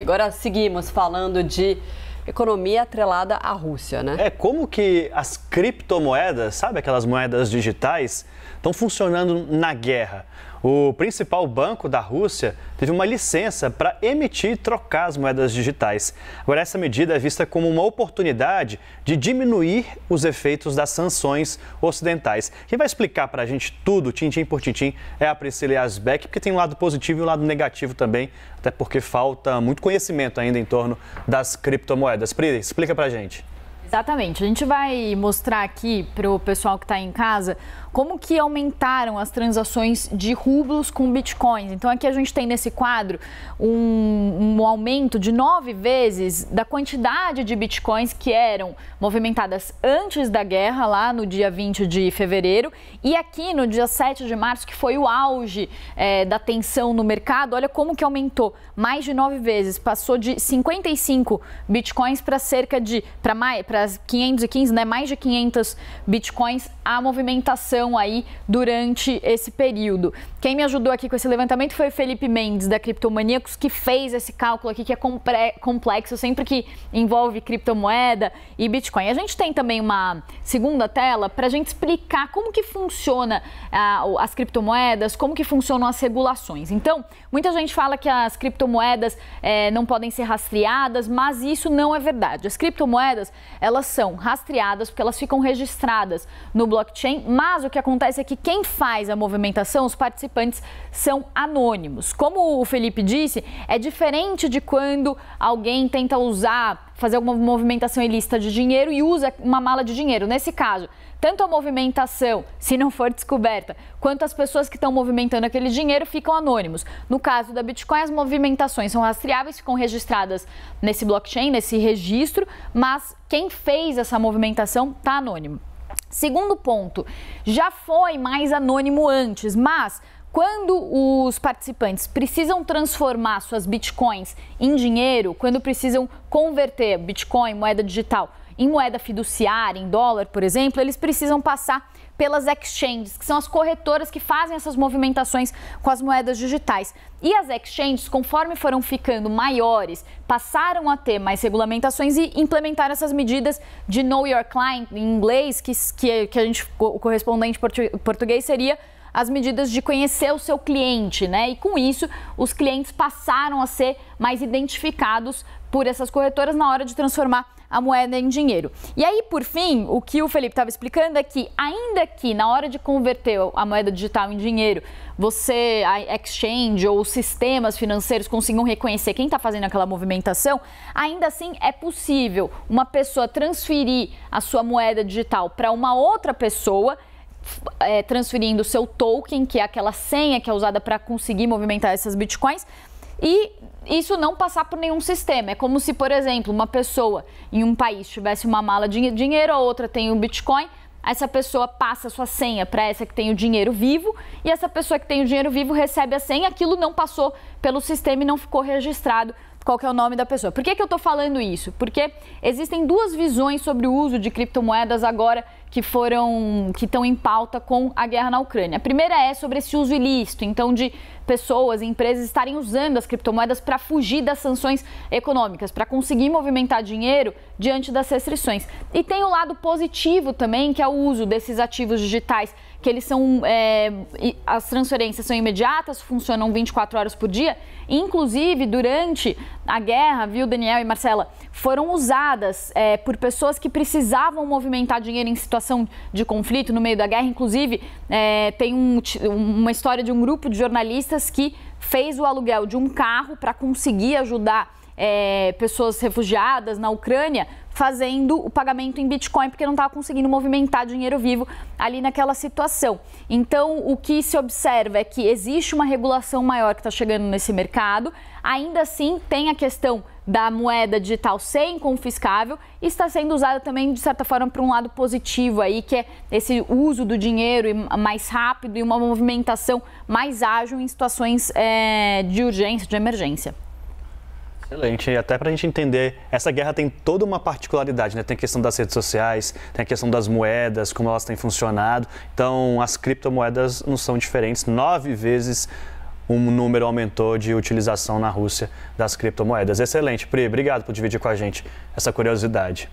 Agora seguimos falando de economia atrelada à Rússia, né? Como que as criptomoedas, sabe aquelas moedas digitais, estão funcionando na guerra? O principal banco da Rússia teve uma licença para emitir e trocar as moedas digitais. Agora, essa medida é vista como uma oportunidade de diminuir os efeitos das sanções ocidentais. Quem vai explicar para a gente tudo, tintim por tintim, é a Priscila Yazbek, porque tem um lado positivo e um lado negativo também, até porque falta muito conhecimento ainda em torno das criptomoedas. Pri, explica para a gente. Exatamente. A gente vai mostrar aqui para o pessoal que está em casa como que aumentaram as transações de rublos com bitcoins. Então aqui a gente tem nesse quadro um aumento de 9 vezes da quantidade de bitcoins que eram movimentadas antes da guerra, lá no dia 20 de fevereiro, e aqui no dia 7 de março, que foi o auge da tensão no mercado. Olha como que aumentou mais de 9 vezes, passou de 55 bitcoins para cerca de, para 515, né, mais de 500 bitcoins a movimentação aí durante esse período. Quem me ajudou aqui com esse levantamento foi o Felipe Mendes, da Criptomaníacos, que fez esse cálculo aqui, que é complexo sempre que envolve criptomoeda e Bitcoin. A gente tem também uma segunda tela para a gente explicar como que funciona as criptomoedas, como que funcionam as regulações. Então, muita gente fala que as criptomoedas não podem ser rastreadas, mas isso não é verdade. As criptomoedas, elas são rastreadas porque elas ficam registradas no blockchain, mas o que acontece é que quem faz a movimentação, os participantes, são anônimos. Como o Felipe disse, é diferente de quando alguém tenta fazer alguma movimentação ilícita de dinheiro e usa uma mala de dinheiro. Nesse caso, tanto a movimentação, se não for descoberta, quanto as pessoas que estão movimentando aquele dinheiro ficam anônimos. No caso da Bitcoin, as movimentações são rastreáveis, ficam registradas nesse blockchain, nesse registro, mas quem fez essa movimentação está anônimo. Segundo ponto, já foi mais anônimo antes, mas quando os participantes precisam transformar suas bitcoins em dinheiro, quando precisam converter Bitcoin, moeda digital, em moeda fiduciária, em dólar, por exemplo, eles precisam passar pelas exchanges, que são as corretoras que fazem essas movimentações com as moedas digitais. E as exchanges, conforme foram ficando maiores, passaram a ter mais regulamentações e implementaram essas medidas de Know Your Client, em inglês, que a gente, o correspondente português seria as medidas de conhecer o seu cliente, né? E com isso, os clientes passaram a ser mais identificados por essas corretoras na hora de transformar a moeda em dinheiro. E aí, por fim, o que o Felipe estava explicando é que, ainda que na hora de converter a moeda digital em dinheiro, a exchange ou os sistemas financeiros consigam reconhecer quem está fazendo aquela movimentação, ainda assim é possível uma pessoa transferir a sua moeda digital para uma outra pessoa, transferindo o seu token, que é aquela senha que é usada para conseguir movimentar essas bitcoins, e isso não passar por nenhum sistema. É como se, por exemplo, uma pessoa em um país tivesse uma mala de dinheiro, a outra tem o Bitcoin, essa pessoa passa a sua senha para essa que tem o dinheiro vivo, e essa pessoa que tem o dinheiro vivo recebe a senha, aquilo não passou pelo sistema e não ficou registrado qual que é o nome da pessoa. Por que eu estou falando isso? Porque existem duas visões sobre o uso de criptomoedas agora que estão em pauta com a guerra na Ucrânia. A primeira é sobre esse uso ilícito, então de pessoas e empresas estarem usando as criptomoedas para fugir das sanções econômicas, para conseguir movimentar dinheiro diante das restrições. E tem o lado positivo também, que é o uso desses ativos digitais, que eles são, as transferências são imediatas, funcionam 24 horas por dia, inclusive durante a guerra, viu, Daniel e Marcela, foram usadas por pessoas que precisavam movimentar dinheiro em situação de conflito no meio da guerra. Inclusive, tem uma história de um grupo de jornalistas que fez o aluguel de um carro para conseguir ajudar pessoas refugiadas na Ucrânia, fazendo o pagamento em Bitcoin, porque não estava conseguindo movimentar dinheiro vivo ali naquela situação. Então, o que se observa é que existe uma regulação maior que está chegando nesse mercado. Ainda assim, tem a questão da moeda digital ser inconfiscável e está sendo usada também, de certa forma, para um lado positivo aí, que é esse uso do dinheiro mais rápido e uma movimentação mais ágil em situações de urgência, de emergência. Excelente, e até para a gente entender, essa guerra tem toda uma particularidade, né? Tem a questão das redes sociais, tem a questão das moedas, como elas têm funcionado, então as criptomoedas não são diferentes, 9 vezes um número aumentou de utilização na Rússia das criptomoedas. Excelente, Pri, obrigado por dividir com a gente essa curiosidade.